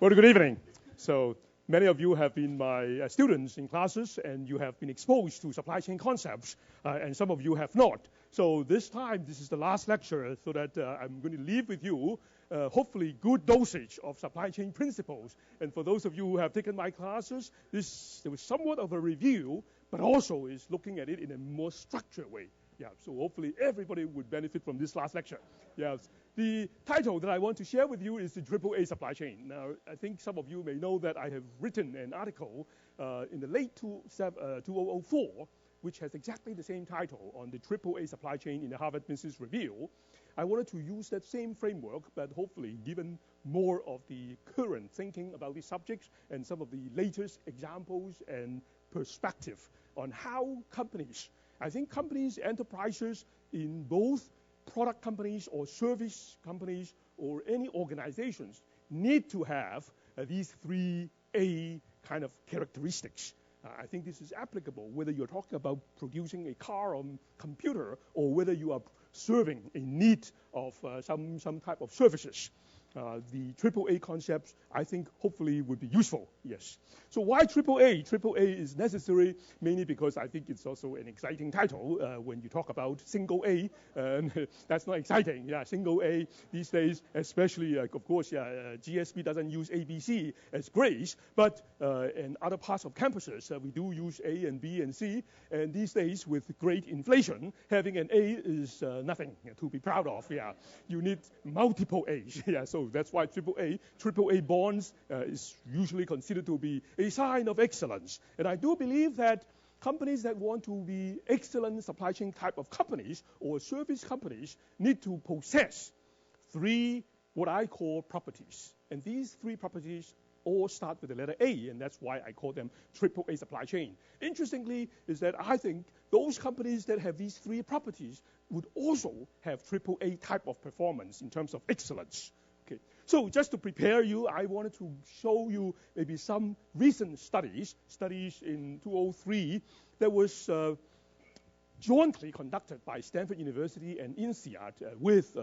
Well, good evening. So many of you have been my students in classes, and you have been exposed to supply chain concepts, and some of you have not. So this time, this is the last lecture, so that I'm going to leave with you, hopefully, good dosage of supply chain principles. And for those of you who have taken my classes, there was somewhat of a review, but also is looking at it in a more structured way. Yeah, so hopefully everybody would benefit from this last lecture. Yeah. The title that I want to share with you is the AAA supply chain. Now, I think some of you may know that I have written an article in the late 2004, which has exactly the same title on the AAA supply chain in the Harvard Business Review. I wanted to use that same framework, but hopefully given more of the current thinking about these subjects and some of the latest examples and perspective on how companies, I think companies, enterprises in both product companies or service companies or any organizations need to have these 3A kind of characteristics. I think this is applicable whether you're talking about producing a car or computer or whether you are serving a need of some type of services. The AAA concepts, I think, hopefully would be useful, yes. So why AAA? AAA is necessary mainly because I think it's also an exciting title when you talk about single A. That's not exciting, yeah, single A these days, especially, of course, GSB doesn't use ABC as grades, but in other parts of campuses, we do use A and B and C, and these days with great inflation, having an A is nothing to be proud of, yeah. You need multiple A's, yeah, so that's why AAA bonds is usually considered to be a sign of excellence. And I do believe that companies that want to be excellent supply chain type of companies or service companies need to possess three what I call properties. And these three properties all start with the letter A, and that's why I call them AAA supply chain. Interestingly is that I think those companies that have these three properties would also have AAA type of performance in terms of excellence. Okay. So just to prepare you, I wanted to show you maybe some recent studies in 2003 that was jointly conducted by Stanford University and INSEAD with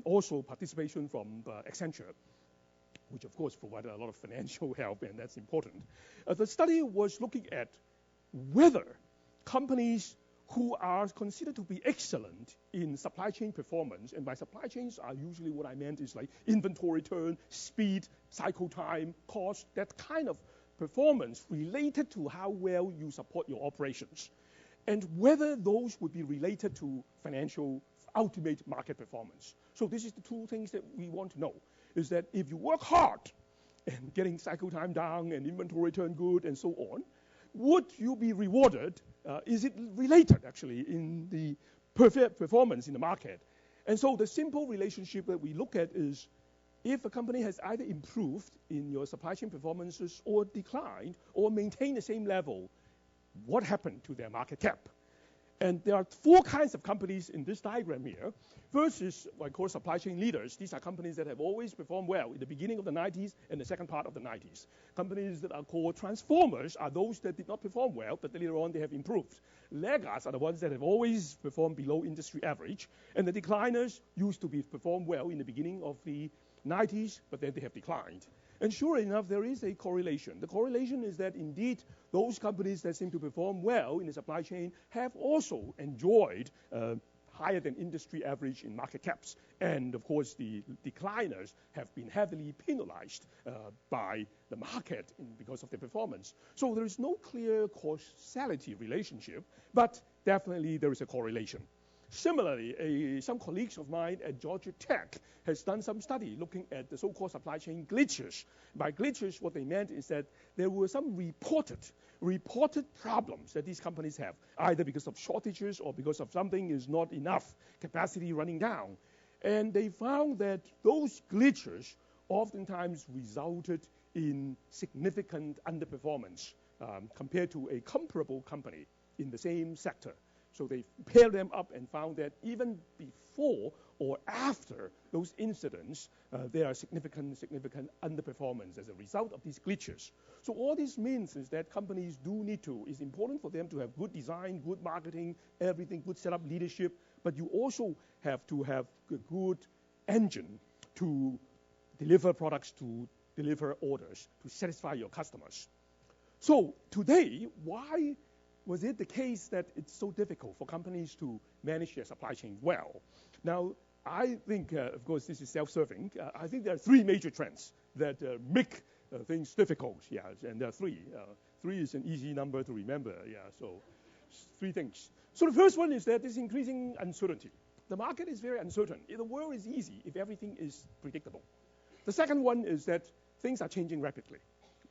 also participation from Accenture, which of course provided a lot of financial help, and that's important. The study was looking at whether companies who are considered to be excellent in supply chain performance, and by supply chains are usually what I meant is like inventory turn, speed, cycle time, cost, that kind of performance related to how well you support your operations, and whether those would be related to financial ultimate market performance. So this is the two things that we want to know, is that if you work hard and getting cycle time down and inventory turn good and so on, would you be rewarded? Is it related, actually, in the perfect performance in the market? And so the simple relationship that we look at is if a company has either improved in your supply chain performances or declined or maintained the same level, what happened to their market cap? And there are four kinds of companies in this diagram here. First is what I call supply chain leaders. These are companies that have always performed well in the beginning of the 90s and the second part of the 90s. Companies that are called transformers are those that did not perform well, but later on they have improved. Laggards are the ones that have always performed below industry average. And the decliners used to perform well in the beginning of the 90s, but then they have declined. And sure enough, there is a correlation. The correlation is that indeed those companies that seem to perform well in the supply chain have also enjoyed higher than industry average in market caps. And of course, the decliners have been heavily penalized by the market because of their performance. So there is no clear causality relationship, but definitely there is a correlation. Similarly, some colleagues of mine at Georgia Tech has done some study looking at the so-called supply chain glitches. By glitches, what they meant is that there were some reported problems that these companies have, either because of shortages or because of something is not enough capacity running down. And they found that those glitches oftentimes resulted in significant underperformance compared to a comparable company in the same sector. So they paired them up and found that even before or after those incidents, there are significant underperformance as a result of these glitches. So all this means is that companies do need to, it's important for them to have good design, good marketing, everything, good setup leadership, but you also have to have a good engine to deliver products to deliver orders to satisfy your customers. So today, why was it the case that it's so difficult for companies to manage their supply chain well? Now, I think, of course, this is self-serving. I think there are three major trends that make things difficult. Yeah, and there are three. Three is an easy number to remember. Yeah, so three things. So the first one is that there's increasing uncertainty. The market is very uncertain. The world is easy if everything is predictable. The second one is that things are changing rapidly.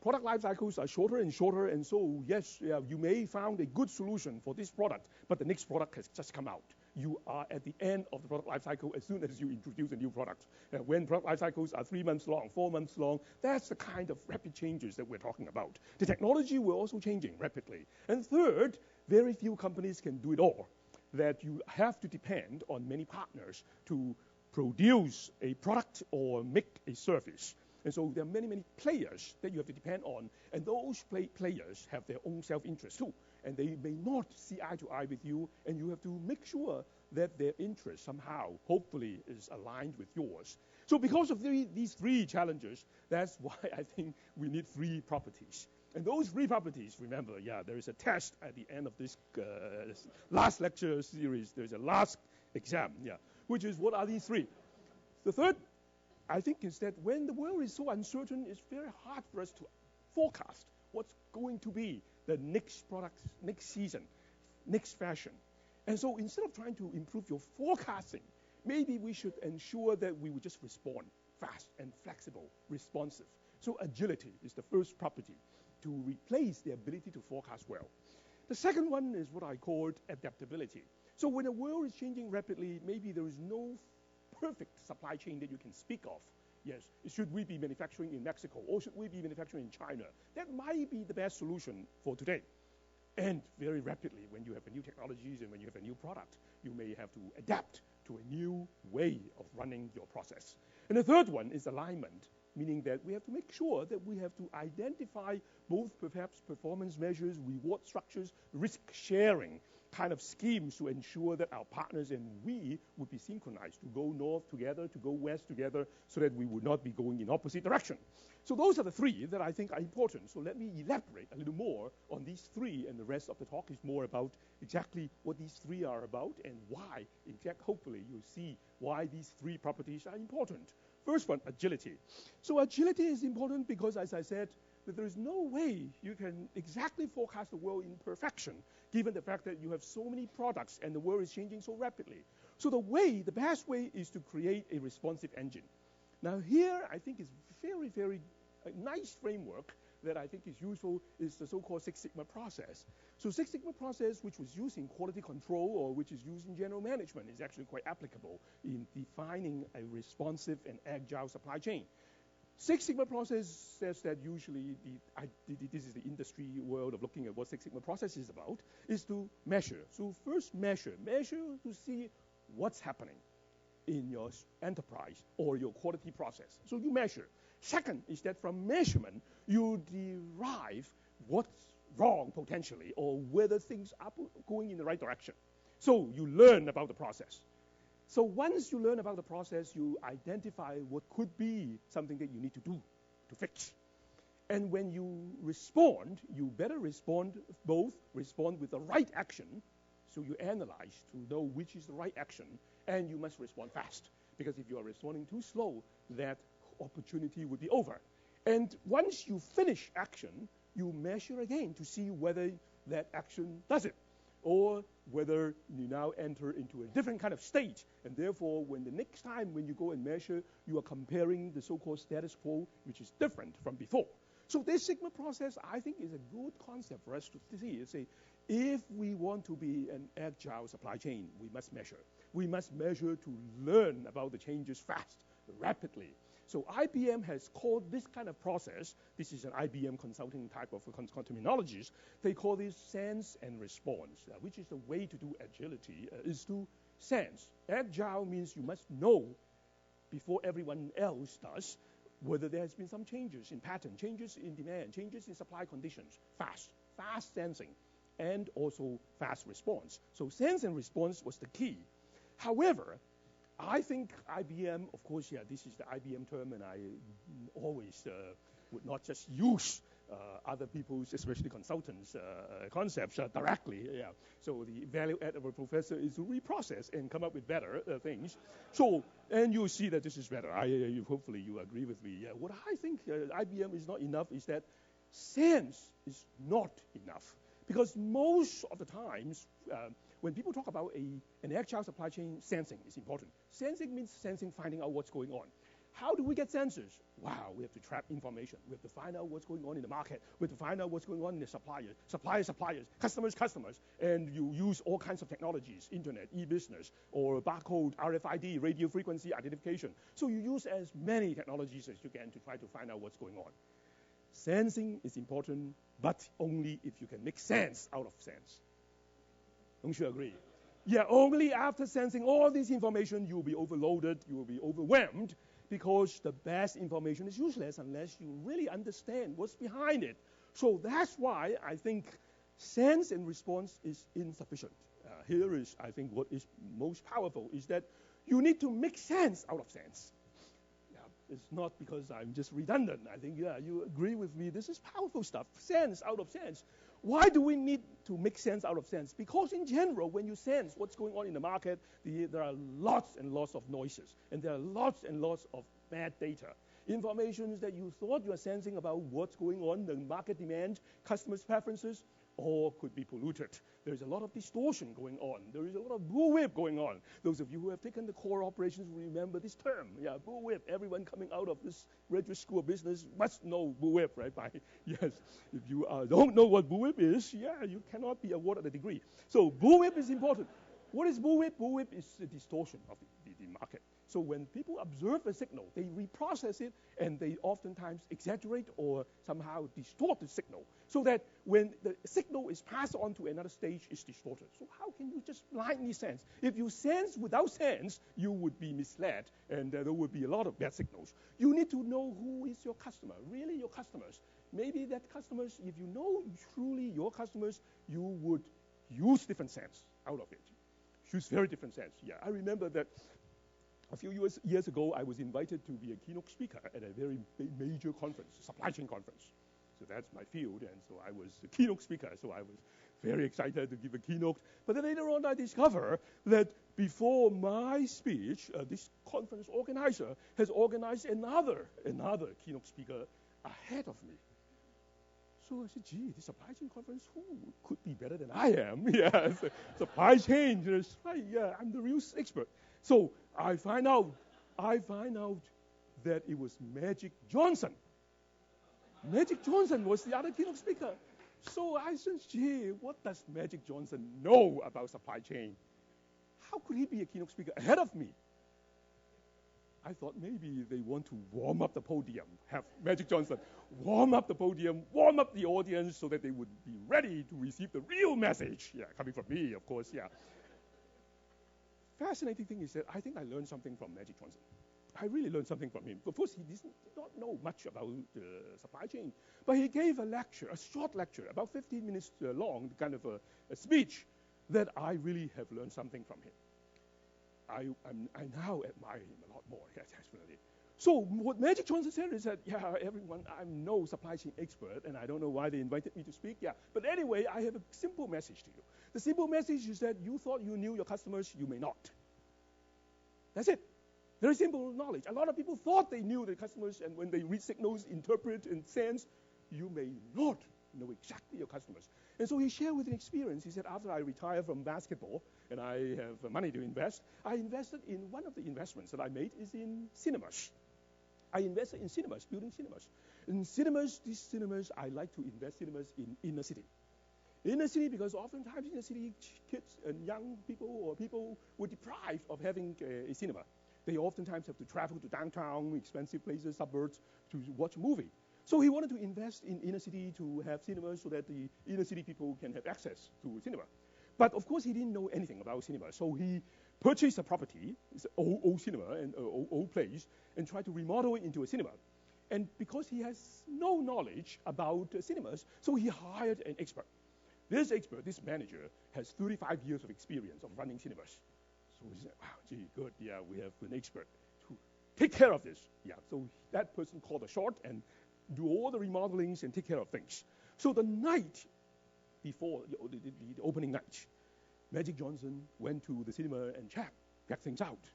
Product life cycles are shorter and shorter, and so yes, you may found a good solution for this product, but the next product has just come out. You are at the end of the product life cycle as soon as you introduce a new product. When product life cycles are 3 months long, 4 months long, that's the kind of rapid changes that we're talking about. The technology will also changing rapidly. And third, very few companies can do it all. That you have to depend on many partners to produce a product or make a service. And so there are many, many players that you have to depend on, and those players have their own self-interest too, and they may not see eye to eye with you, and you have to make sure that their interest somehow, hopefully, is aligned with yours. So because of these three challenges, that's why I think we need three properties. And those three properties, remember, there is a test at the end of this last lecture series. There's a last exam, which is what are these three? The third, I think, is that when the world is so uncertain, it's very hard for us to forecast what's going to be the next product, next season, next fashion. And so instead of trying to improve your forecasting, maybe we should ensure that we would just respond fast and flexible, responsive. So agility is the first property to replace the ability to forecast well. The second one is what I called adaptability. So when the world is changing rapidly, maybe there is no perfect supply chain that you can speak of. Yes, should we be manufacturing in Mexico or should we be manufacturing in China? That might be the best solution for today. And very rapidly, when you have new technologies and when you have a new product, you may have to adapt to a new way of running your process. And the third one is alignment, meaning that we have to make sure that we have to identify both perhaps performance measures, reward structures, risk sharing kind of schemes to ensure that our partners and we would be synchronized to go north together, to go west together, so that we would not be going in opposite direction. So those are the three that I think are important. So let me elaborate a little more on these three, and the rest of the talk is more about exactly what these three are about and why. Hopefully you'll see why these three properties are important. First one, agility. So agility is important because, as I said, that there is no way you can exactly forecast the world in perfection, given the fact that you have so many products and the world is changing so rapidly. So the best way is to create a responsive engine. Now here, I think is very, very nice framework that I think is useful is the so-called Six Sigma process. So Six Sigma process, which was used in quality control or which is used in general management, is actually quite applicable in defining a responsive and agile supply chain. Six Sigma process says that usually, this is the industry world of looking at what Six Sigma process is about, is to measure. So first measure to see what's happening in your enterprise or your quality process. So you measure. Second is that from measurement, you derive what's wrong potentially or whether things are going in the right direction. So you learn about the process. So once you learn about the process, you identify what could be something that you need to do to fix. And when you respond, you better respond with the right action. So you analyze to know which is the right action, and you must respond fast. Because if you are responding too slow, that opportunity would be over. And once you finish action, you measure again to see whether that action does it, or whether you now enter into a different kind of state. And therefore, when the next time when you go and measure, you are comparing the so-called status quo, which is different from before. So this Sigma process, I think, is a good concept for us to see. Say, if we want to be an agile supply chain, we must measure. We must measure to learn about the changes fast, rapidly. So IBM has called this kind of process, this is an IBM consulting type of terminologies, they call this sense and response, which is the way to do agility, is to sense. Agile means you must know before everyone else does whether there has been some changes in pattern, changes in demand, changes in supply conditions, fast sensing, and also fast response. So sense and response was the key. However, I think IBM, of course, yeah, this is the IBM term, and I always would not just use other people's, especially consultants, concepts directly. Yeah. So the value add of a professor is to reprocess and come up with better things. So, and you see that this is better. Hopefully you agree with me. Yeah. What I think IBM is not enough is that sense is not enough. Because most of the times, when people talk about an agile supply chain, sensing is important. Sensing means sensing, finding out what's going on. How do we get sensors? Wow, we have to trap information. We have to find out what's going on in the market. We have to find out what's going on in the suppliers, customers. And you use all kinds of technologies, internet, e-business, or barcode, RFID, radio frequency identification. So you use as many technologies as you can to try to find out what's going on. Sensing is important, but only if you can make sense out of sense. Don't you agree? Yeah, only after sensing all this information, you will be overloaded, you will be overwhelmed, because the best information is useless unless you really understand what's behind it. So that's why I think sense and response is insufficient. Here is, I think, what is most powerful is that you need to make sense out of sense. It's not because I'm just redundant. I think, yeah, you agree with me. This is powerful stuff. Sense out of sense. Why do we need to make sense out of sense? Because in general, when you sense what's going on in the market, there are lots and lots of noises. And there are lots and lots of bad data. Information that you thought you are sensing about what's going on, the market demand, customers' preferences, all could be polluted. There's a lot of distortion going on. There is a lot of bullwhip going on. Those of you who have taken the core operations will remember this term. Yeah, bullwhip. Everyone coming out of this graduate school of business must know bullwhip, right? Yes. If you don't know what bullwhip is, yeah, you cannot be awarded a degree. So bullwhip is important. What is bullwhip? Bullwhip is the distortion of the market. So when people observe a signal, they reprocess it, and they oftentimes exaggerate or somehow distort the signal, so that when the signal is passed on to another stage, it's distorted. So how can you just blindly sense? If you sense without sense, you would be misled, and there would be a lot of bad signals. You need to know who is your customer, really your customers. Maybe that customers, if you know truly your customers, you would use different sense out of it. Use very different sense. Yeah, I remember that a few years ago, I was invited to be a keynote speaker at a very major conference, supply chain conference. So that's my field, and so I was a keynote speaker, so I was very excited to give a keynote. But then later on, I discovered that before my speech, this conference organizer has organized another keynote speaker ahead of me. So I said, gee, this supply chain conference, who could be better than I am? Yeah, supply chain, right, yeah, I'm the real expert. So I find out that it was Magic Johnson. Magic Johnson was the other keynote speaker. So I said, gee, what does Magic Johnson know about supply chain? How could he be a keynote speaker ahead of me? I thought maybe they want to warm up the podium, have Magic Johnson warm up the podium, warm up the audience so that they would be ready to receive the real message. Yeah, coming from me, of course, yeah. Fascinating thing is that I think I learned something from Magic Johnson. I really learned something from him. Of course, he did not know much about supply chain, but he gave a lecture, a short lecture, about 15 minutes long, kind of a speech that I really have learned something from him. I now admire him a lot more, yes, definitely. So what Magic Johnson said is that, yeah, everyone, I'm no supply chain expert, and I don't know why they invited me to speak, yeah. But anyway, I have a simple message to you. The simple message is that you thought you knew your customers, you may not. That's it. Very simple knowledge. A lot of people thought they knew their customers, and when they read signals, interpret, and sense, you may not know exactly your customers. And so he shared with an experience. He said, after I retired from basketball and I have money to invest, I invested in one of the investments that I made is in cinemas. I invested in cinemas, building cinemas. In cinemas, these cinemas, I like to invest cinemas in inner city. Inner city, because oftentimes in the city, kids and young people or people were deprived of having a cinema. They oftentimes have to travel to downtown, expensive places, suburbs, to watch a movie. So he wanted to invest in inner city to have cinemas so that the inner city people can have access to cinema. But of course, he didn't know anything about cinema. So he purchased a property, it's an old cinema and old place, and tried to remodel it into a cinema. And because he has no knowledge about cinemas, so he hired an expert. This expert, this manager, has 35 years of experience of running cinemas. So we said, wow, gee, good, yeah, we have an expert to take care of this. Yeah, so that person called a shot and do all the remodelings and take care of things. So the night before the opening night, Magic Johnson went to the cinema and checked things out.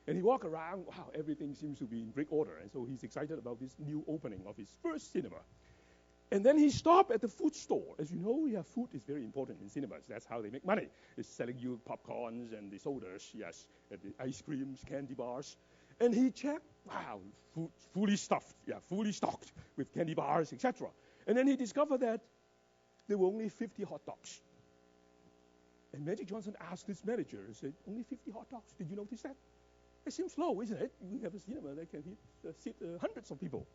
And he walked around, wow, everything seems to be in great order. And so he's excited about this new opening of his first cinema. And then he stopped at the food store. As you know, yeah, food is very important in cinemas. That's how they make money. It's selling you popcorns and the sodas, yes, and the ice creams, candy bars. And he checked, wow, food, fully stuffed, yeah, fully stocked with candy bars, etc. And then he discovered that there were only 50 hot dogs. And Magic Johnson asked his manager, he said, only 50 hot dogs? Did you notice that? It seems low, isn't it? We have a cinema that can seat hundreds of people.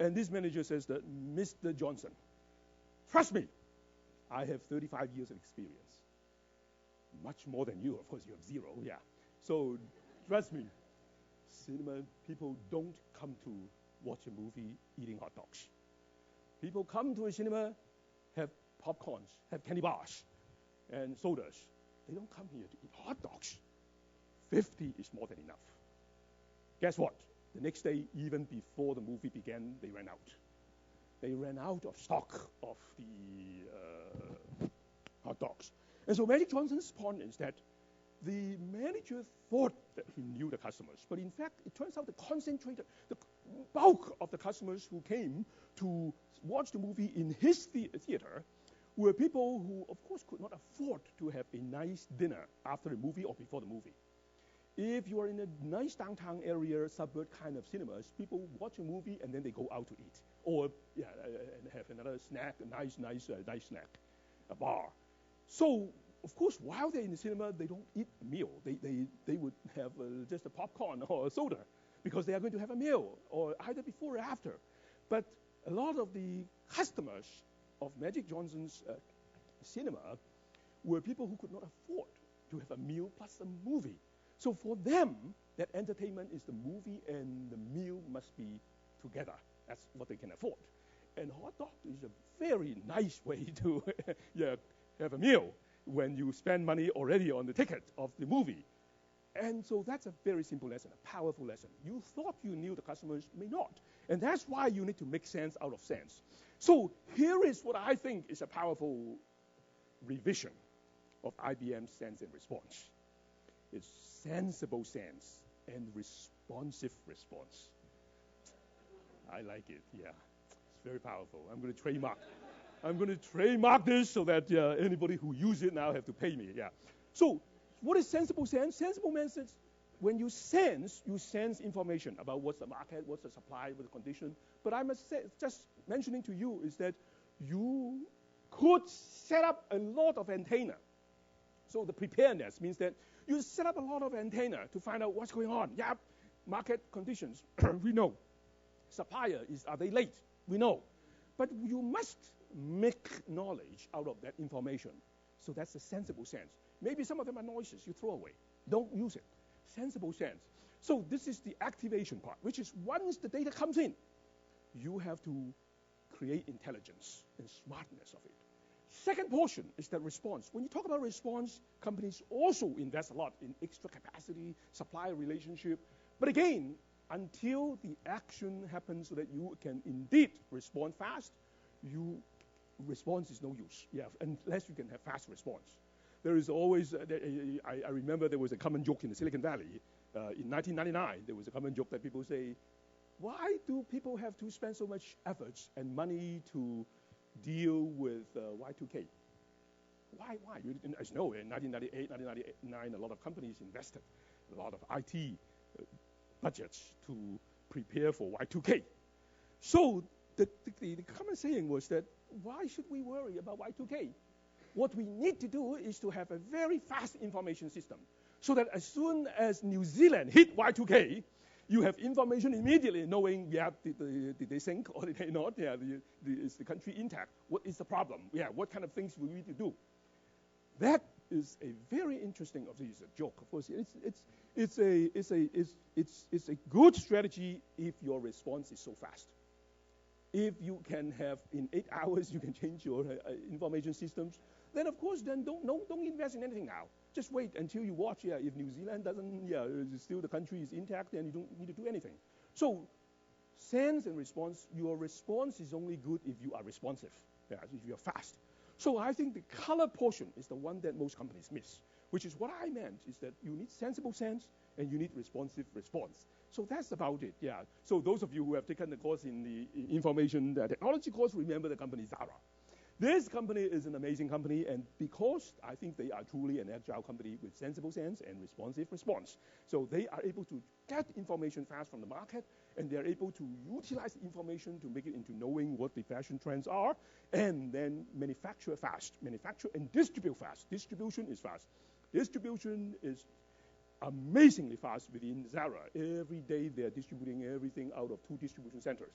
And this manager says that, Mr. Johnson, trust me, I have 35 years of experience. Much more than you. Of course, you have 0, yeah. So trust me, cinema people don't come to watch a movie eating hot dogs. People come to a cinema, have popcorns, have candy bars, and sodas. They don't come here to eat hot dogs. 50 is more than enough. Guess what? The next day, even before the movie began, they ran out. They ran out of stock of the hot dogs. And so Magic Johnson's point is that the manager thought that he knew the customers, but in fact, it turns out the bulk of the customers who came to watch the movie in his theater were people who, of course, could not afford to have a nice dinner after the movie or before the movie. If you are in a nice downtown area, suburb kind of cinemas, people watch a movie and then they go out to eat, or and have another snack, a nice snack, a bar. So, of course, while they're in the cinema, they don't eat a meal. They would have just a popcorn or a soda because they are going to have a meal, or either before or after. But a lot of the customers of Magic Johnson's cinema were people who could not afford to have a meal plus a movie. So for them, that entertainment is the movie and the meal must be together. That's what they can afford. And hot dog is a very nice way to have a meal when you spend money already on the ticket of the movie. And so that's a very simple lesson, a powerful lesson. You thought you knew the customers, may not. And that's why you need to make sense out of sense. So here is what I think is a powerful revision of IBM's sense and response. It's sensible sense and responsive response. I like it, yeah. It's very powerful. I'm going to trademark this so that anybody who uses it now have to pay me, yeah. So what is sensible sense? Sensible sense is when you sense information about what's the market, what's the supply, what's the condition. But I must say, just mentioning to you is that you could set up a lot of antenna. So the preparedness means that you set up a lot of antenna to find out what's going on. Yeah, market conditions, we know. Supplier, are they late? We know. But you must make knowledge out of that information. So that's a sensible sense. Maybe some of them are noises you throw away. Don't use it. Sensible sense. So this is the activation part, which is once the data comes in, you have to create intelligence and smartness of it. Second portion is the response. When you talk about response, companies also invest a lot in extra capacity, supplier relationship. But again, until the action happens so that you can indeed respond fast, response is no use. Yeah, unless you can have fast response. There is always, I remember there was a common joke in the Silicon Valley. In 1999, there was a common joke that people say, why do people have to spend so much efforts and money to deal with Y2K? Why? As you know, in 1998, 1999, a lot of companies invested a lot of IT budgets to prepare for Y2K. So the common saying was that, why should we worry about Y2K? What we need to do is to have a very fast information system so that as soon as New Zealand hit Y2K, you have information immediately knowing, did they sink or did they not? Yeah, is the country intact? What is the problem? Yeah, what kind of things we need to do? That is a very interesting, it's a joke, of course. It's a good strategy if your response is so fast. If you can have, in 8 hours, you can change your information systems, then of course, don't invest in anything now. just wait until you watch. If New Zealand doesn't, still the country is intact, then you don't need to do anything. So sense and response, your response is only good if you are responsive, if you're fast. So I think the color portion is the one that most companies miss, which is what I meant, is that you need sensible sense and you need responsive response. So that's about it, So those of you who have taken the course in the information technology course, remember the company Zara. This company is an amazing company, and because I think they are truly an agile company with sensible sense and responsive response. So they are able to get information fast from the market, and they're able to utilize the information to make it into knowing what the fashion trends are, and then manufacture fast, manufacture and distribute fast. Distribution is fast. Distribution is amazingly fast within Zara. Every day they're distributing everything out of 2 distribution centers.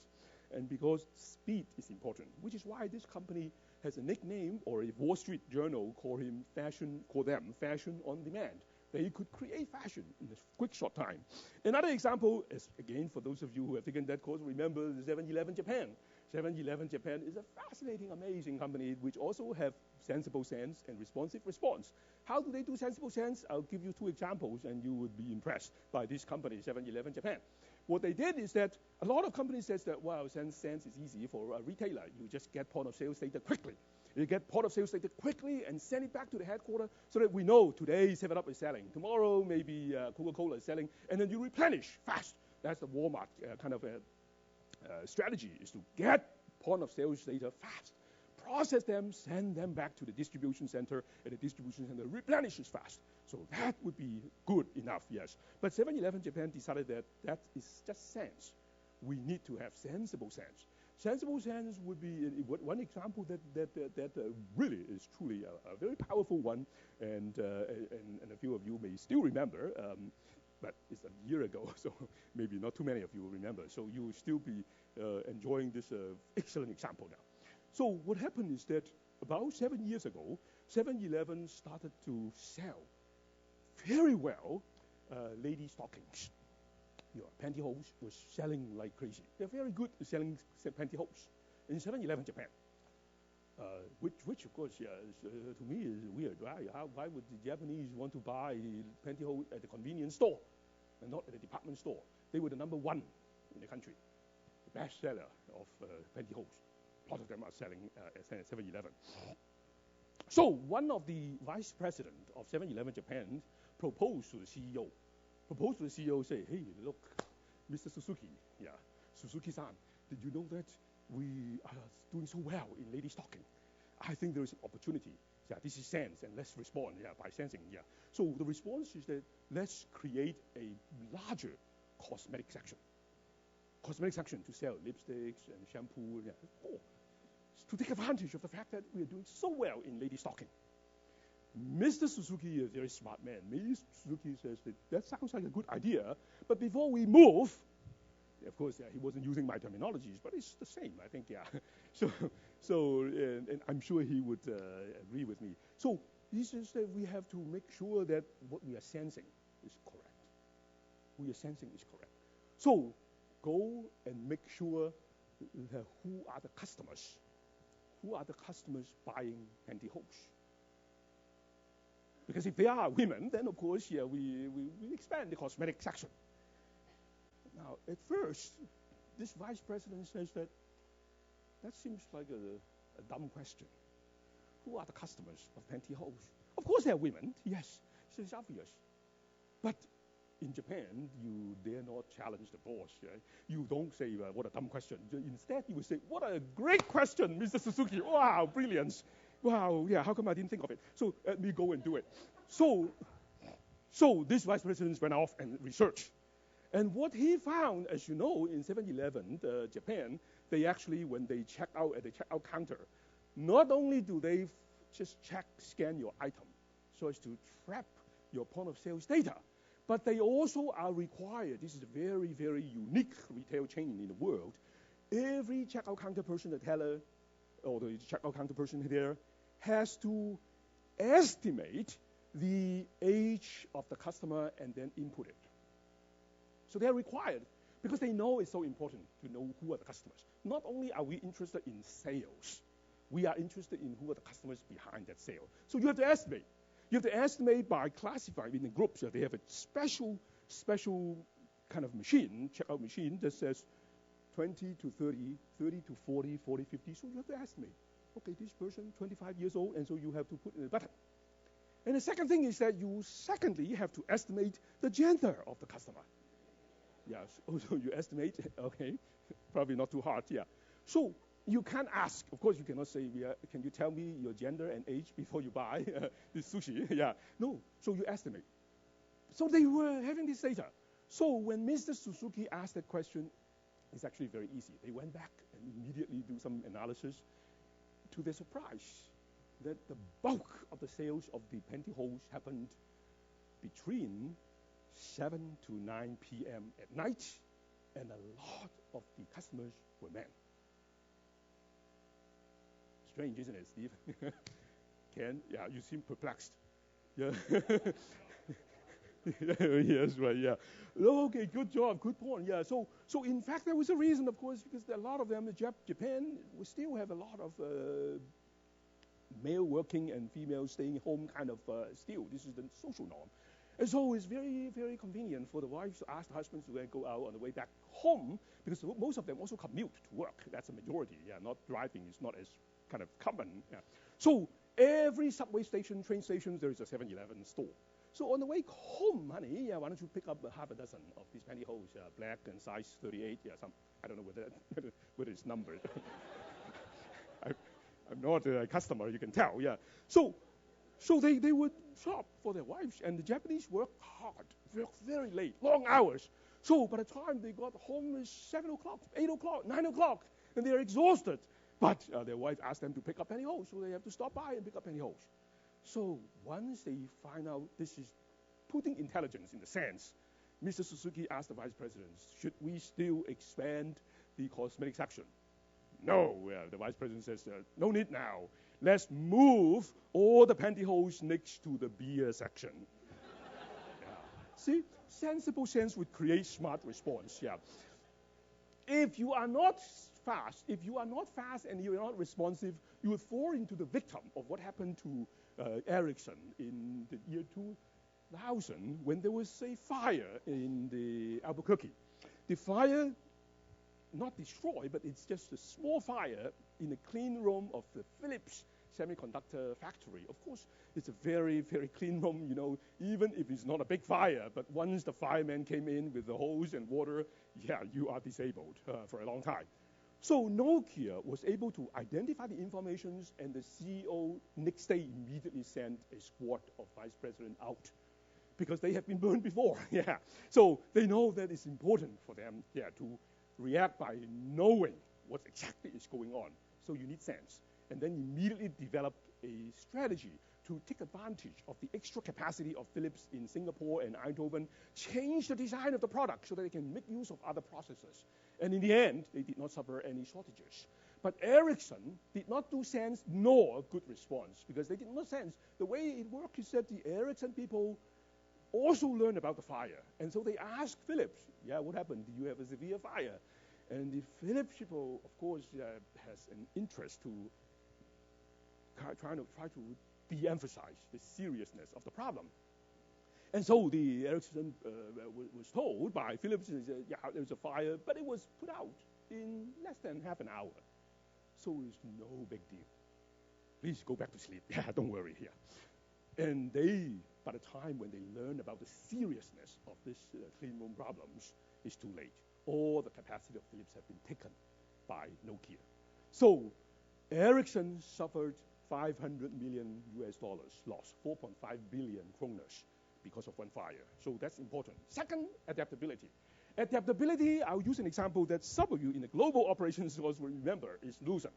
And because speed is important, which is why this company has a nickname, or a Wall Street Journal call them fashion on demand. They could create fashion in a quick, short time. Another example is, again, for those of you who have taken that course, remember the 7-Eleven Japan. 7-Eleven Japan is a fascinating, amazing company which also have sensible sense and responsive response. How do they do sensible sense? I'll give you 2 examples, and you would be impressed by this company, 7-Eleven Japan. What they did is that a lot of companies says that, well, sense is easy for a retailer. You just get point of sales data quickly. You get point of sales data quickly and send it back to the headquarters so that we know today 7-Up is selling. Tomorrow maybe Coca-Cola is selling. And then you replenish fast. That's the Walmart kind of strategy, is to get point of sales data fast. Process them, send them back to the distribution center, and the distribution center replenishes fast. So that would be good enough, yes. But 7-Eleven Japan decided that that is just sense. We need to have sensible sense. Sensible sense would be one example that really is truly a very powerful one, and a few of you may still remember, but it's a year ago, so maybe not too many of you will remember. So you will still be enjoying this excellent example now. So what happened is that about 7 years ago, 7-Eleven started to sell very well lady stockings. Pantyhose was selling like crazy. They're very good at selling pantyhose in 7-Eleven Japan. Which of course, to me is weird, right? Why would the Japanese want to buy pantyhose at the convenience store and not at the department store? They were the number 1 in the country, the best seller of pantyhose. A lot of them are selling at 7-Eleven. So one of the vice president of 7-Eleven Japan proposed to the CEO, say, hey, look, Mr. Suzuki, Suzuki-san, did you know that we are doing so well in lady stocking? I think there is an opportunity. This is sense, and let's respond, by sensing, So the response is that let's create a larger cosmetic section. Cosmetic section to sell lipsticks and shampoo, to take advantage of the fact that we are doing so well in lady stocking. Mr. Suzuki is a very smart man. Mr. Suzuki says that sounds like a good idea, but before we move, of course, he wasn't using my terminologies, but it's the same, I think, and I'm sure he would agree with me. So he says that we have to make sure that what we are sensing is correct. We are sensing is correct. So go and make sure who are the customers. Who are the customers buying pantyhose? Because if they are women, then of course, we expand the cosmetic section. Now, at first, this vice president says that seems like a dumb question. Who are the customers of pantyhose? Of course, they are women. Yes, it's obvious. But in Japan, you dare not challenge the boss. Right? You don't say, what a dumb question. Instead, you would say, what a great question, Mr. Suzuki. Wow, brilliance. Wow, how come I didn't think of it? So let me go and do it. So this vice president went off and researched. And what he found, as you know, in 7-Eleven, Japan, they actually, when they check out at the checkout counter, not only do they just scan your item so as to trap your point of sales data, but they also are required, this is a very, very unique retail chain in the world, every checkout counter person, the teller, or the checkout counter person there, has to estimate the age of the customer and then input it. So they're required because they know it's so important to know who are the customers. Not only are we interested in sales, we are interested in who are the customers behind that sale. So you have to estimate. You have to estimate by classifying in the groups. They have a special kind of machine, checkout machine that says 20 to 30, 30 to 40, 40, 50. So you have to estimate. Okay, this person, 25 years old, and so you have to put in a button. And the second thing is that you secondly have to estimate the gender of the customer. Yes, so you estimate, okay, probably not too hard, yeah. So you can't ask, of course you cannot say, can you tell me your gender and age before you buy this sushi? Yeah, no, so you estimate. So they were having this data. So when Mr. Suzuki asked that question, it's actually very easy. They went back and immediately do some analysis. To their surprise, that the bulk of the sales of the pantyhose happened between 7 to 9 p.m. at night, and a lot of the customers were men. Strange, isn't it, Steve? Ken, yeah, you seem perplexed. Yeah. Yes, right, yeah. Okay, good job, good point, yeah. So in fact, there was a reason, of course, because a lot of them, Japan, we still have a lot of male working and female staying home kind of still. This is the social norm. And so it's very, very convenient for the wives to ask the husbands to go out on the way back home, because most of them also commute to work. That's a majority, yeah, not driving is not as kind of common. Yeah. So every subway station, train station, there is a 7-Eleven store. So on the way home, honey, yeah, why don't you pick up half a dozen of these pantyhose, black and size 38, yeah, I don't know whether it's numbered. I'm not a customer, you can tell, yeah. So they would shop for their wives, and the Japanese work hard, work very late, long hours. So by the time they got home, it's 7 o'clock, 8 o'clock, 9 o'clock, and they're exhausted. But their wife asked them to pick up pantyhose, so they have to stop by and pick up pantyhose. So once they find out this is putting intelligence in the sense, Mr. Suzuki asked the vice president, should we still expand the cosmetic section? No, the vice president says, no need now. Let's move all the pantyhose next to the beer section. Yeah. See, sensible sense would create smart response, yeah. If you are not fast and you are not responsive, you would fall into the victim of what happened to Ericsson in the year 2000 when there was a fire in the Albuquerque. The fire, not destroyed, but it's just a small fire in the clean room of the Philips semiconductor factory. Of course, it's a very, very clean room, you know, even if it's not a big fire. But once the fireman came in with the hose and water, yeah, you are disabled for a long time. So Nokia was able to identify the informations, and the CEO next day immediately sent a squad of vice presidents out because they have been burned before. Yeah, so they know that it's important for them, yeah, to react by knowing what exactly is going on. So you need sense, and then immediately develop a strategy to take advantage of the extra capacity of Philips in Singapore and Eindhoven, change the design of the product so that they can make use of other processes. And in the end, they did not suffer any shortages. But Ericsson did not do sense nor good response, because they did not sense. The way it worked is that the Ericsson people also learned about the fire. And so they asked Philips, yeah, what happened? Did you have a severe fire? And the Philips people, of course, has an interest to try to de-emphasize the seriousness of the problem. And so the Ericsson was told by Philips, yeah, there was a fire, but it was put out in less than half an hour. So it's no big deal. Please go back to sleep. Yeah, don't worry here. And they, by the time when they learn about the seriousness of this clean room problems, it's too late. All the capacity of Philips have been taken by Nokia. So Ericsson suffered $500 million loss, 4.5 billion kroners because of one fire. So that's important. Second, adaptability. Adaptability, I'll use an example that some of you in the global operations will remember, is Lucent.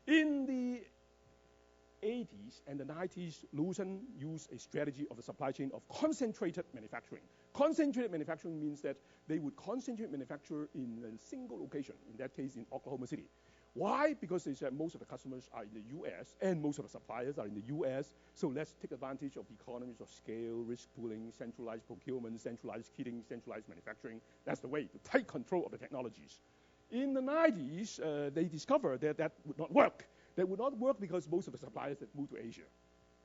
In the 80s and the 90s, Lucent used a strategy of a supply chain of concentrated manufacturing. Concentrated manufacturing means that they would concentrate manufacture in a single location, in that case in Oklahoma City. Why? Because they said most of the customers are in the U.S. and most of the suppliers are in the U.S. So let's take advantage of economies of scale, risk pooling, centralized procurement, centralized kitting, centralized manufacturing. That's the way to take control of the technologies. In the 90s, they discovered that that would not work. That would not work because most of the suppliers had moved to Asia.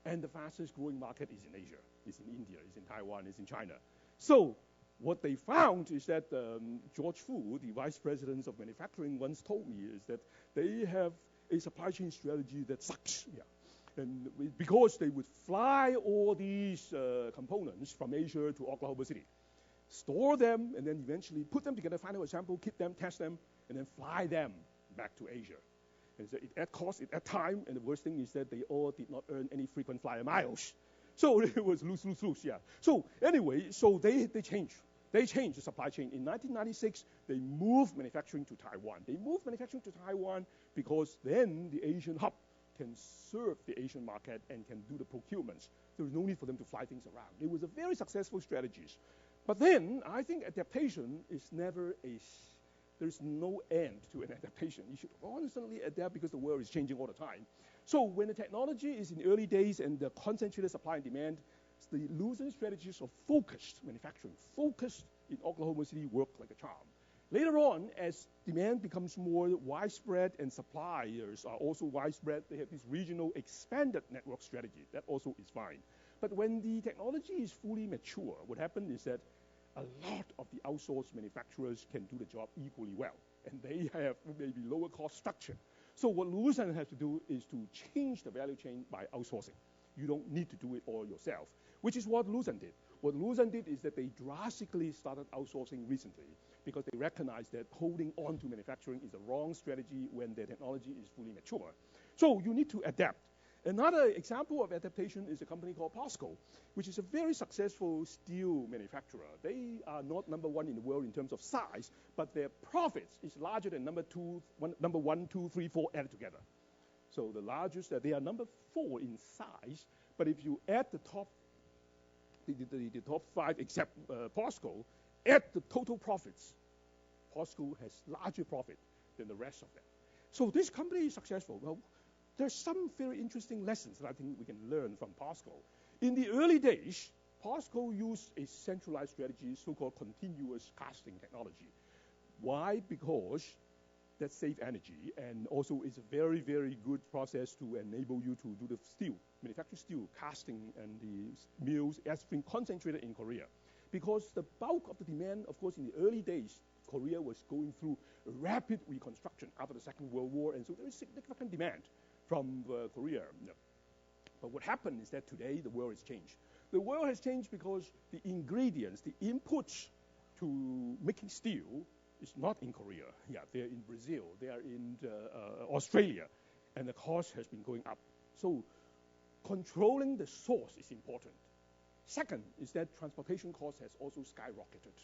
And the fastest growing market is in Asia, is in India, is in Taiwan, is in China. So what they found is that George Fu, the vice president of manufacturing, once told me is that they have a supply chain strategy that sucks. Yeah. And because they would fly all these components from Asia to Oklahoma City, store them, and then eventually put them together, final assembly, kit them, test them, and then fly them back to Asia. And so it add cost, it add time, and the worst thing is that they all did not earn any frequent flyer miles. So it was lose, lose, lose, yeah. So anyway, so they changed. They changed the supply chain. In 1996, they moved manufacturing to Taiwan. They moved manufacturing to Taiwan because then the Asian hub can serve the Asian market and can do the procurements. There was no need for them to fly things around. It was a very successful strategy. But then I think adaptation is never there's no end to an adaptation. You should constantly adapt because the world is changing all the time. So when the technology is in the early days and the concentrated supply and demand, the Lucent strategies of focused manufacturing, focused in Oklahoma City, work like a charm. Later on, as demand becomes more widespread and suppliers are also widespread, they have this regional expanded network strategy. That also is fine. But when the technology is fully mature, what happens is that a lot of the outsourced manufacturers can do the job equally well, and they have maybe lower cost structure. So what Lucent has to do is to change the value chain by outsourcing. You don't need to do it all yourself, which is what Lucent did. What Lucent did is that they drastically started outsourcing recently because they recognized that holding on to manufacturing is a wrong strategy when the technology is fully mature. So you need to adapt. Another example of adaptation is a company called POSCO, which is a very successful steel manufacturer. They are not number one in the world in terms of size, but their profits is larger than number one, two, three, four added together. So the largest, they are number 4 in size, but if you add the top five except POSCO, add the total profits, POSCO has larger profit than the rest of them. So this company is successful. Well, there's some very interesting lessons that I think we can learn from POSCO. In the early days, POSCO used a centralized strategy, so-called continuous casting technology. Why? Because that saves energy and also is a very, very good process to enable you to do the steel, manufacture steel, casting, and the mills has been concentrated in Korea. Because the bulk of the demand, of course, in the early days, Korea was going through rapid reconstruction after the Second World War, and so there is significant demand from Korea. But what happened is that today the world has changed. The world has changed because the ingredients, the inputs to making steel is not in Korea. Yeah, they're in Brazil, they are in Australia, and the cost has been going up. So controlling the source is important. Second is that transportation cost has also skyrocketed.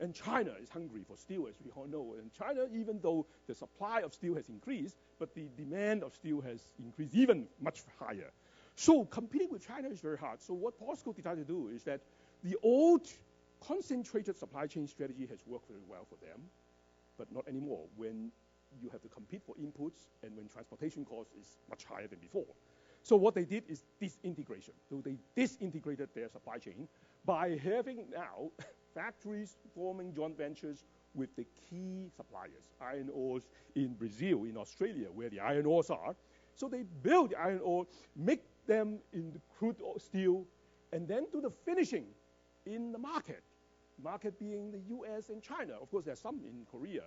And China is hungry for steel, as we all know. And China, even though the supply of steel has increased, but the demand of steel has increased even much higher. So competing with China is very hard. So what POSCO decided to do is that the old concentrated supply chain strategy has worked very well for them, but not anymore when you have to compete for inputs and when transportation cost is much higher than before. So what they did is disintegration. So they disintegrated their supply chain by having now factories forming joint ventures with the key suppliers, iron ores in Brazil, in Australia, where the iron ores are. So they build the iron ore, make them in the crude steel, and then do the finishing in the market being the US and China. Of course, there's some in Korea,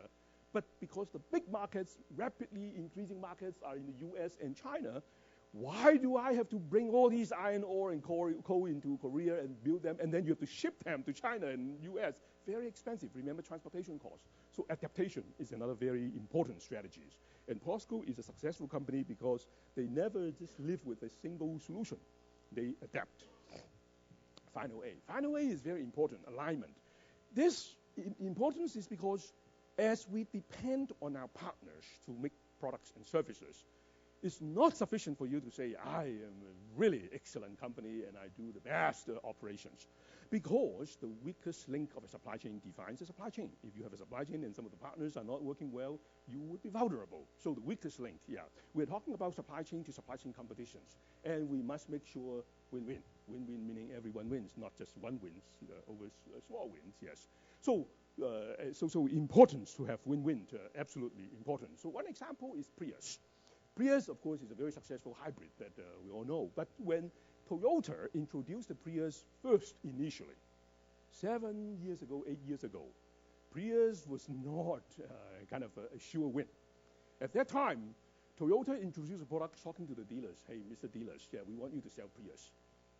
but because the big markets, rapidly increasing markets, are in the US and China, why do I have to bring all these iron ore and coal into Korea and build them, and then you have to ship them to China and US? Very expensive. Remember transportation costs. So adaptation is another very important strategy. And POSCO is a successful company because they never just live with a single solution. They adapt. Final A. Final A is very important, alignment. This importance is because as we depend on our partners to make products and services, it's not sufficient for you to say, I am a really excellent company and I do the best operations. Because the weakest link of a supply chain defines a supply chain. If you have a supply chain and some of the partners are not working well, you would be vulnerable. So the weakest link, yeah. We're talking about supply chain to supply chain competitions. And we must make sure win-win. Win-win meaning everyone wins, not just one wins over small wins, yes. So importance to have win-win, absolutely important. So one example is Prius. Prius, of course, is a very successful hybrid that we all know. But when Toyota introduced the Prius first initially, 7 years ago, 8 years ago, Prius was not kind of a sure win. At that time, Toyota introduced a product talking to the dealers. Hey, Mr. Dealers, yeah, we want you to sell Prius.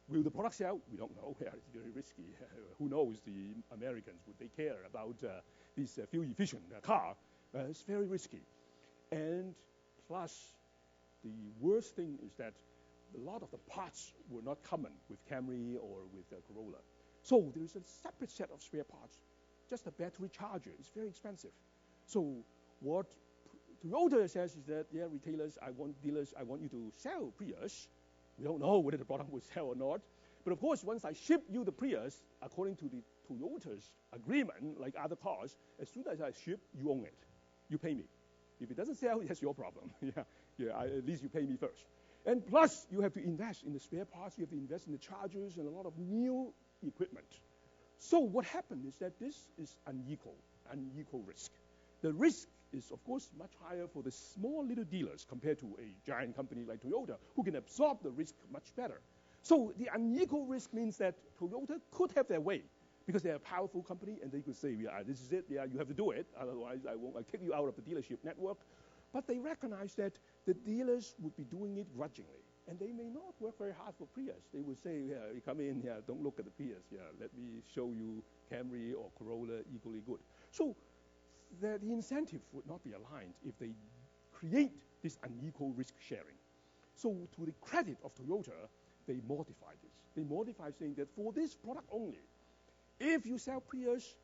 Will the product sell? We don't know. Yeah, it's very risky. Who knows, the Americans, would they care about this fuel-efficient car? It's very risky. And plus, the worst thing is that a lot of the parts were not common with Camry or with Corolla. So there's a separate set of spare parts. Just a battery charger is very expensive. So what Toyota says is that, yeah, retailers, dealers, I want you to sell Prius. We don't know whether the product will sell or not. But of course, once I ship you the Prius, according to the Toyota's agreement, like other cars, as soon as I ship, you own it. You pay me. If it doesn't sell, that's your problem. At least you pay me first. And plus, you have to invest in the spare parts. You have to invest in the chargers and a lot of new equipment. So what happened is that this is unequal risk. The risk is, of course, much higher for the small little dealers compared to a giant company like Toyota, who can absorb the risk much better. So the unequal risk means that Toyota could have their way, because they're a powerful company, and they could say, yeah, this is it, yeah, you have to do it, otherwise I'll kick you out of the dealership network. But they recognize that the dealers would be doing it grudgingly, and they may not work very hard for Prius. They would say, yeah, you come in, yeah, don't look at the Prius, yeah, let me show you Camry or Corolla equally good. So the incentives would not be aligned if they create this unequal risk sharing. So to the credit of Toyota, they modify this. They modify saying that for this product only, if you sell Prius,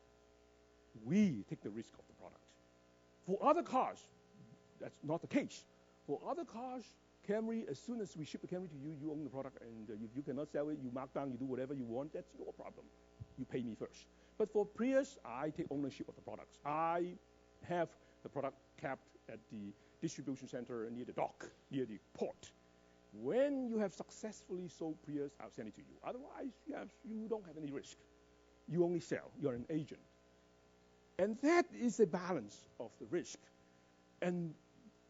we take the risk of the product. For other cars, that's not the case. For other cars, Camry, as soon as we ship the Camry to you, you own the product, and if you cannot sell it, you mark down, you do whatever you want, that's your problem. You pay me first. But for Prius, I take ownership of the products. I have the product kept at the distribution center near the dock, near the port. When you have successfully sold Prius, I'll send it to you. Otherwise, yes, you don't have any risk. You only sell. You're an agent. And that is a balance of the risk. And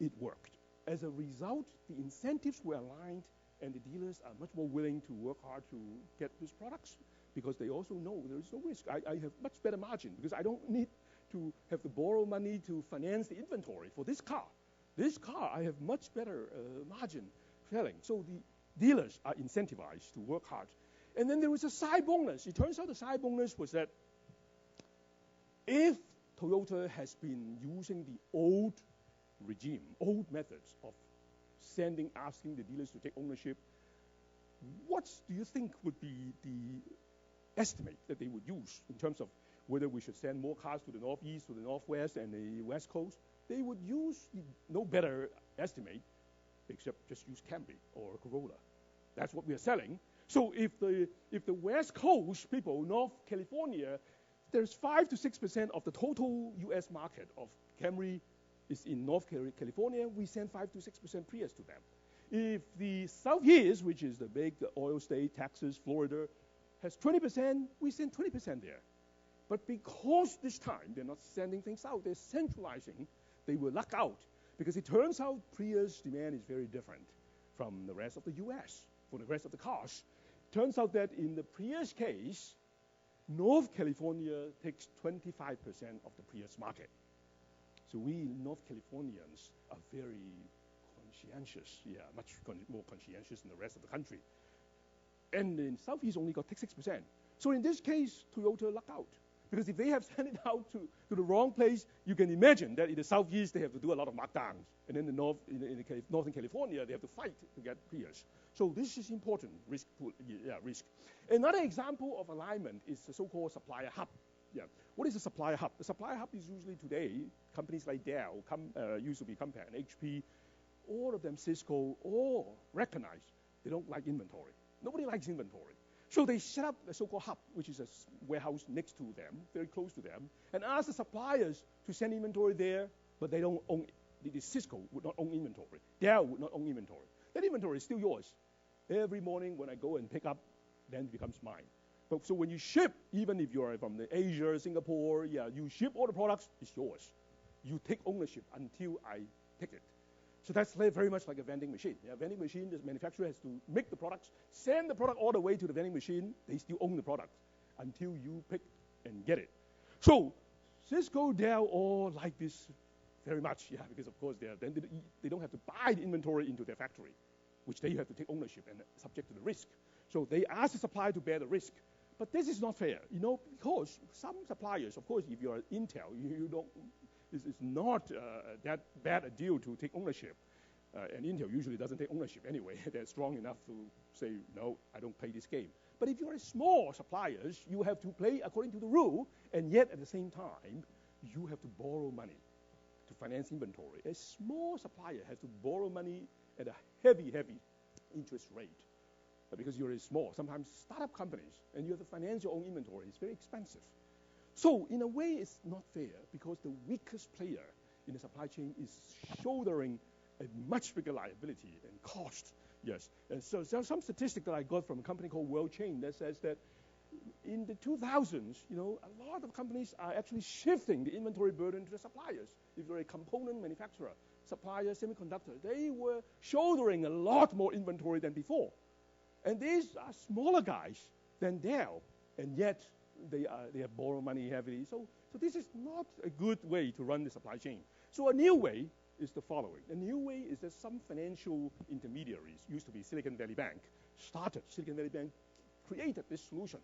it worked. As a result, the incentives were aligned, and the dealers are much more willing to work hard to get these products, because they also know there is no risk. I have much better margin, because I don't need to have to borrow money to finance the inventory for this car. This car, I have much better margin selling. So the dealers are incentivized to work hard. And then there was a side bonus. It turns out the side bonus was that if Toyota has been using the old regime, old methods of asking the dealers to take ownership, what do you think would be the estimate that they would use in terms of whether we should send more cars to the Northeast, to the Northwest, and the West Coast? They would use no better estimate except just use Camry or Corolla. That's what we are selling. So if the West Coast people, North California, there's 5 to 6% of the total U.S. market of Camry is in North California, we send 5 to 6% Prius to them. If the Southeast, which is the big oil state, Texas, Florida, has 20%, we send 20% there. But because this time they're not sending things out, they're centralizing, they will luck out. Because it turns out Prius demand is very different from the rest of the U.S., for the rest of the cars. Turns out that in the Prius case, North California takes 25% of the Prius market. So we North Californians are very conscientious, much more conscientious than the rest of the country. And in Southeast only got 6%. So in this case, Toyota lucked out. Because if they have sent it out to the wrong place, you can imagine that in the Southeast they have to do a lot of markdowns. And then in Northern California, they have to fight to get Prius. So this is important, risk. Another example of alignment is the so-called Supplier Hub. What is a Supplier Hub? The Supplier Hub is usually today, companies like Dell, used to be Compaq and HP, all of them, Cisco, all recognize they don't like inventory. Nobody likes inventory. So they set up a so-called hub, which is a warehouse next to them, very close to them, and ask the suppliers to send inventory there, but they don't own it. The Cisco would not own inventory. Dell would not own inventory. That inventory is still yours. Every morning when I go and pick up, then it becomes mine. But so when you ship, even if you're from the Asia, Singapore, you ship all the products, it's yours. You take ownership until I take it. So that's very much like a vending machine. Yeah, vending machine, the manufacturer has to make the products, send the product all the way to the vending machine. They still own the product until you pick and get it. So Cisco, Dell, all like this very much, yeah, because of course they don't have to buy the inventory into their factory, which they have to take ownership and subject to the risk. So they ask the supplier to bear the risk. But this is not fair, because some suppliers, of course, if you're Intel, you don't. It's not that bad a deal to take ownership. And Intel usually doesn't take ownership anyway. They're strong enough to say, no, I don't play this game. But if you're a small suppliers, you have to play according to the rule, and yet at the same time, you have to borrow money to finance inventory. A small supplier has to borrow money at a heavy interest rate. Because you're small, sometimes startup companies, and you have to finance your own inventory. It's very expensive. So in a way, it's not fair because the weakest player in the supply chain is shouldering a much bigger liability and cost. Yes, and so there's some statistic that I got from a company called World Chain that says that in the 2000s, a lot of companies are actually shifting the inventory burden to the suppliers. If you're a component manufacturer, supplier, semiconductor, they were shouldering a lot more inventory than before. And these are smaller guys than Dell, and yet they have borrowed money heavily. So this is not a good way to run the supply chain. So a new way is the following. A new way is that some financial intermediaries, used to be Silicon Valley Bank, Silicon Valley Bank created this solution.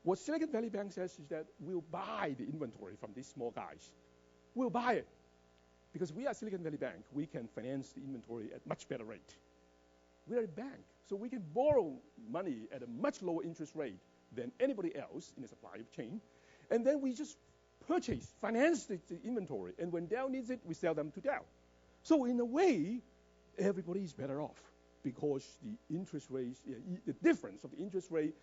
What Silicon Valley Bank says is that we'll buy the inventory from these small guys. We'll buy it. Because we are Silicon Valley Bank, we can finance the inventory at much better rate. We're a bank, so we can borrow money at a much lower interest rate than anybody else in the supply chain. And then we just finance the inventory. And when Dell needs it, we sell them to Dell. So in a way, everybody is better off because the interest rates, the difference of the interest rate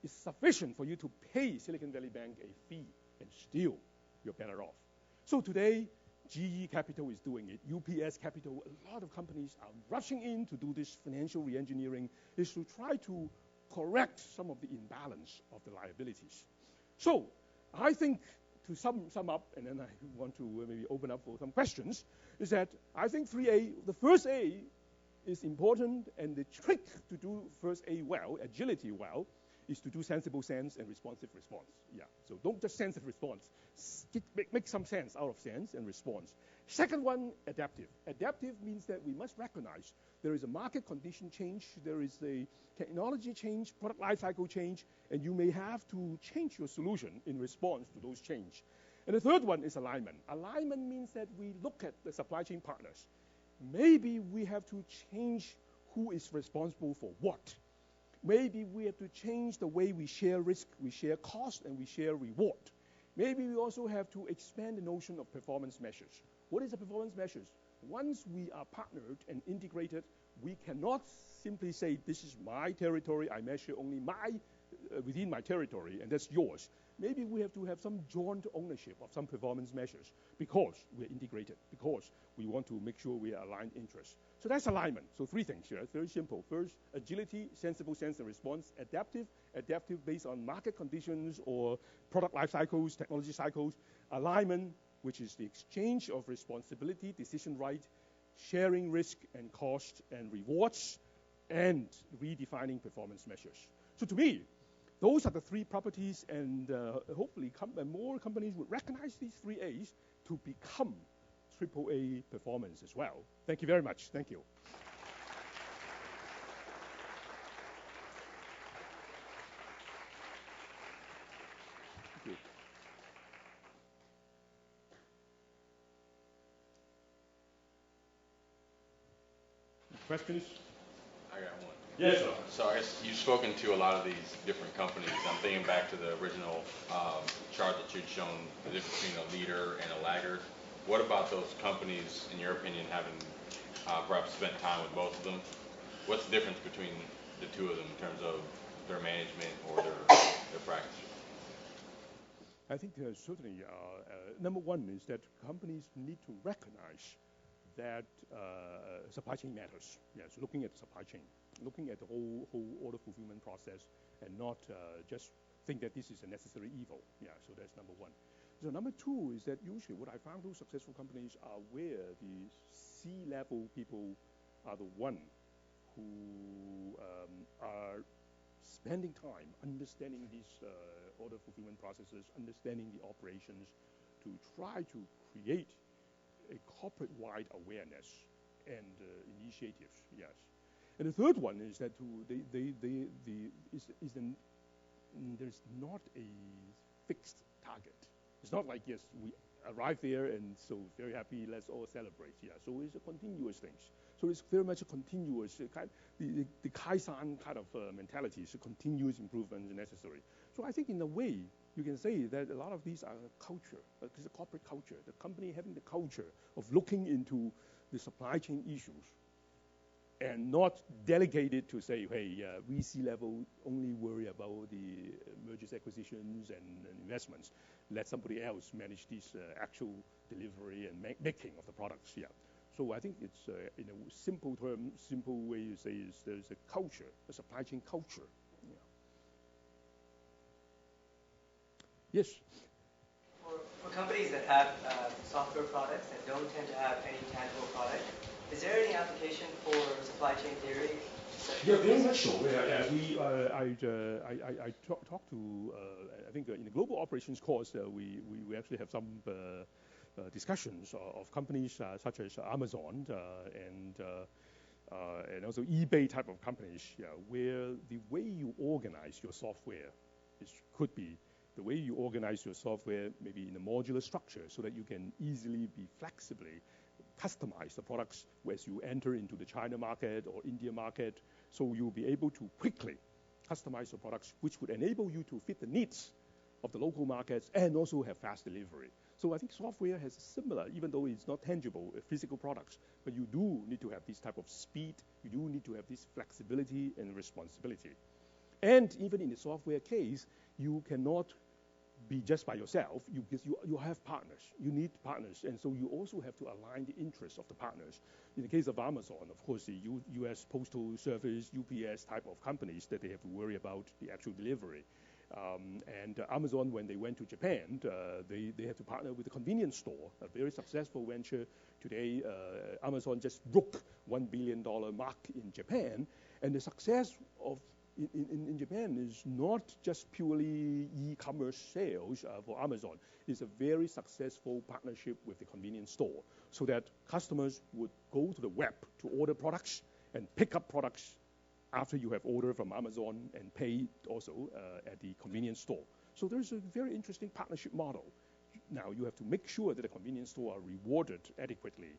is sufficient for you to pay Silicon Valley Bank a fee, and still you're better off. So today, GE Capital is doing it. UPS Capital, a lot of companies are rushing in to do this financial reengineering, is to try to correct some of the imbalance of the liabilities. So I think to sum up, and then I want to maybe open up for some questions, is that I think 3A, the first A is important, and the trick to do first A well, agility well, is to do sensible sense and responsive response. Yeah, so don't just sense and response. Make some sense out of sense and response. Second one, adaptive. Adaptive means that we must recognize there is a market condition change, there is a technology change, product lifecycle change, and you may have to change your solution in response to those change. And the third one is alignment. Alignment means that we look at the supply chain partners. Maybe we have to change who is responsible for what. Maybe we have to change the way we share risk, we share cost, and we share reward. Maybe we also have to expand the notion of performance measures. What is a performance measures? Once we are partnered and integrated, we cannot simply say, this is my territory, I measure only within my territory, and that's yours. Maybe we have to have some joint ownership of some performance measures because we're integrated, because we want to make sure we are aligned interests. So that's alignment. So three things here. It's very simple. First, agility, sensible sense and response. Adaptive based on market conditions or product life cycles, technology cycles. Alignment, which is the exchange of responsibility, decision right, sharing risk and cost and rewards, and redefining performance measures. So to me, those are the three properties, and hopefully more companies would recognize these three A's to become AAA performance as well. Thank you very much. Thank you. Thank you. Questions? I got one. Yes, sir. So I guess you've spoken to a lot of these different companies. I'm thinking back to the original chart that you'd shown, the difference between a leader and a laggard. What about those companies, in your opinion, having perhaps spent time with both of them? What's the difference between the two of them in terms of their management or their practice? I think certainly, number one is that companies need to recognize that supply chain matters. Yes, looking at the supply chain, looking at the whole order fulfillment process, and not just think that this is a necessary evil. Yeah, so that's number one. So number two is that usually what I found those successful companies are where the C-level people are the one who are spending time understanding these order fulfillment processes, understanding the operations, to try to create a corporate-wide awareness and initiatives. Yes, and the third one is that there's not a fixed target. It's not like, yes, we arrive there and so very happy, let's all celebrate. Yeah, so it's a continuous thing. So it's very much a continuous the Kaizen kind of mentality. So continuous improvement is necessary. So I think in a way you can say that a lot of these are culture. It's a corporate culture. The company having the culture of looking into the supply chain issues and not delegated to say, hey, we C-level only worry about the mergers, acquisitions, and investments. Let somebody else manage this actual delivery and making of the products. Yeah. So I think it's, in a simple way to say is there's a culture, a supply chain culture. Yeah. Yes? For companies that have software products that don't tend to have any tangible product, is there any application for supply chain theory? Yeah, very much so. I talked to, I think in the global operations course, we actually have some discussions of companies such as Amazon and also eBay type of companies, where the way you organize your software could be the way you organize your software maybe in a modular structure so that you can easily be flexibly customize the products as you enter into the China market or India market. So you'll be able to quickly customize your products, which would enable you to fit the needs of the local markets and also have fast delivery. So I think software has similar, even though it's not tangible, physical products, but you do need to have this type of speed. You do need to have this flexibility and responsibility. And even in the software case, you cannot be just by yourself. You have partners. You need partners. And so you also have to align the interests of the partners. In the case of Amazon, of course, the U.S. Postal Service, UPS type of companies that they have to worry about the actual delivery. And Amazon, when they went to Japan, they had to partner with a convenience store, a very successful venture. Today, Amazon just broke $1 billion mark in Japan. And the success of in Japan is not just purely e-commerce sales for Amazon. It's a very successful partnership with the convenience store so that customers would go to the web to order products and pick up products after you have ordered from Amazon and pay also at the convenience store. So there's a very interesting partnership model. Now you have to make sure that the convenience store are rewarded adequately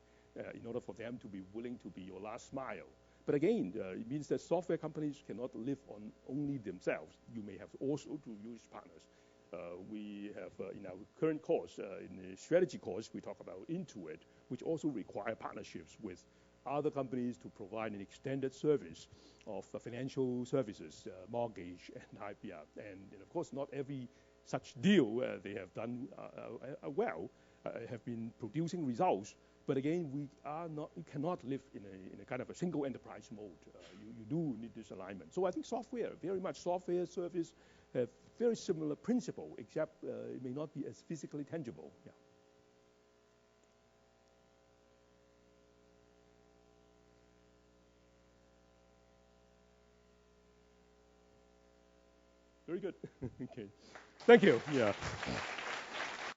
in order for them to be willing to be your last mile. But again, it means that software companies cannot live on only themselves. You may have also to use partners. We have in our current course, in the strategy course, we talk about Intuit, which also require partnerships with other companies to provide an extended service of financial services, mortgage, and IPR. And of course, not every such deal they have done well, have been producing results. But again, we cannot live in a kind of a single enterprise mode. You do need this alignment. So I think software, very much software service, have very similar principle, except it may not be as physically tangible. Yeah. Very good. Okay. Thank you. Yeah.